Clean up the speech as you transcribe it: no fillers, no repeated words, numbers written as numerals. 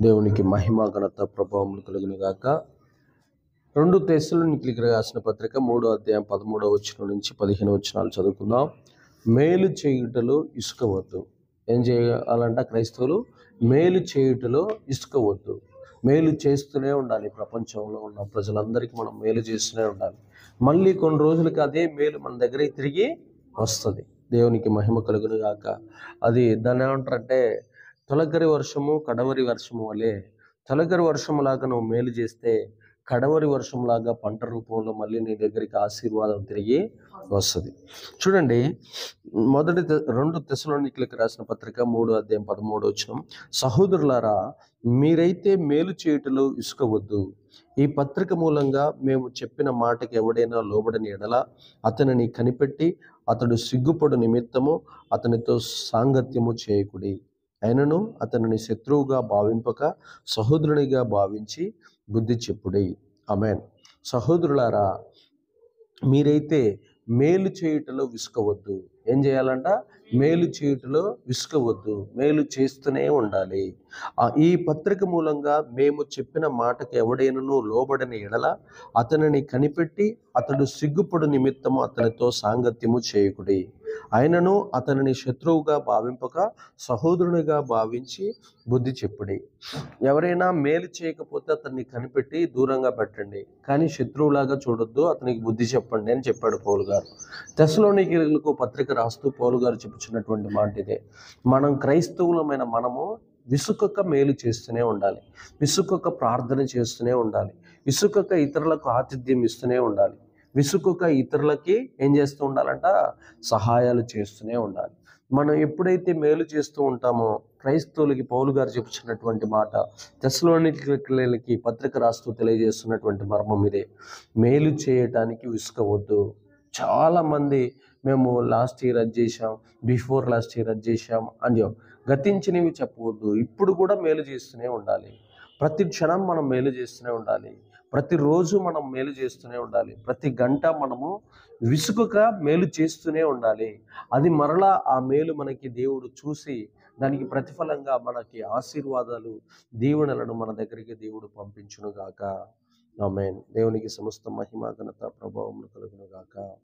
దేవునికి మహిమ ఘనత ప్రభావములు కలుగును గాక. 2 తెస్సలోనికీయులకు రాసిన పత్రిక 3వ అధ్యాయం 13వ వచనం నుంచి 15వ వచనాలు చదువుకుందాం. మేలు చేయుటలో ఇసుకవద్దు. ఏం చేయాలంట క్రైస్తవులు? మేలు చేయుటలో ఇసుకవద్దు. మేలు చేస్తూనే ఉండాలి. ప్రపంచంలో ఉన్న ప్రజలందరికీ మనం మేలు చేస్తూనే ఉండాలి. మళ్ళీ కొన్ని రోజులకి అదే మేలు మన దగ్గరికి తిరిగి వస్తుంది. దేవునికి మహిమ కలుగును గాక. అది దాన్ని ఏమంటారంటే తొలకరి వర్షము కడవరి వర్షము వలె, తొలకరి వర్షములాగా నువ్వు మేలు చేస్తే కడవరి వర్షంలాగా పంట రూపంలో మళ్ళీ నీ దగ్గరికి ఆశీర్వాదం తిరిగి వస్తుంది. చూడండి, 2 తెస్సలోనికీయులకు రాసిన పత్రిక 3వ అధ్యాయం 13వ వచనం. సహోదరులారా, మీరైతే మేలు చేయుటలో ఇసుకవద్దు. ఈ పత్రిక మూలంగా మేము చెప్పిన మాటకి ఎవడైనా లోబడని ఎడల అతనిని కనిపెట్టి అతడు సిగ్గుపడు నిమిత్తము అతనితో సాంగత్యము చేయకుడి. అయినను అతనిని శత్రువుగా భావింపక సహోదరునిగా భావించి బుద్ధి చెప్పుడి. ఆమేన్. సహోదరులారా, మీరైతే మేలు చేయుటలో విసుకవద్దు. ఏం చేయాలంట? మేలు చేయుటలో విసుకవద్దు. మేలు చేస్తూనే ఉండాలి. ఈ పత్రిక మూలంగా మేము చెప్పిన మాటకి ఎవడైనను లోబడని ఎడల అతనిని కనిపెట్టి అతడు సిగ్గుపడు నిమిత్తము అతనితో సాంగత్యము చేయకుడి. ఆయనను అతనిని శత్రువుగా భావింపక సహోదరునిగా భావించి బుద్ధి చెప్పుడి. ఎవరైనా మేలు చేయకపోతే అతన్ని కనిపెట్టి దూరంగా పెట్టండి, కానీ శత్రువులాగా చూడొద్దు, అతనికి బుద్ధి చెప్పండి అని చెప్పాడు పౌలు గారు. తెస్సలోనికీయులకు పత్రిక రాస్తూ పౌలు గారు చెప్పుచున్నటువంటి మాట ఇదే. మనం క్రైస్తవులమైన మనము విసుకక మేలు చేస్తూనే ఉండాలి. విసుకక ప్రార్థన చేస్తూనే ఉండాలి. విసుకక ఇతరులకు ఆతిథ్యం ఇస్తూనే ఉండాలి. విసుకక ఇతరులకి ఏం చేస్తూ ఉండాలంట? సహాయాలు చేస్తూనే ఉండాలి. మనం ఎప్పుడైతే మేలు చేస్తూ ఉంటామో, క్రైస్తవులకి పౌలు గారు చెప్పుచున్నటువంటి మాట, తెస్సలోనికీయులకి పత్రిక రాస్తూ తెలియజేస్తున్నటువంటి మర్మం ఇదే. మేలు చేయటానికి విసుకవద్దు. చాలామంది మేము లాస్ట్ ఇయర్ అది చేశాం, బిఫోర్ లాస్ట్ ఇయర్ అది చేశాం అని గతించినవి చెప్పవద్దు. ఇప్పుడు కూడా మేలు చేస్తూనే ఉండాలి. ప్రతి క్షణం మనం మేలు చేస్తూనే ఉండాలి. ప్రతిరోజు మనం మేలు చేస్తూనే ఉండాలి. ప్రతి గంట మనము విసుకక మేలు చేస్తూనే ఉండాలి. అది మరలా ఆ మేలు మనకి దేవుడు చూసి దానికి ప్రతిఫలంగా మనకి ఆశీర్వాదాలు, దీవెనలను మన దగ్గరికి దేవుడు పంపించును గాక. ఆమేన్. దేవునికి సమస్త మహిమ ఘనత ప్రభావములు కలుగును గాక.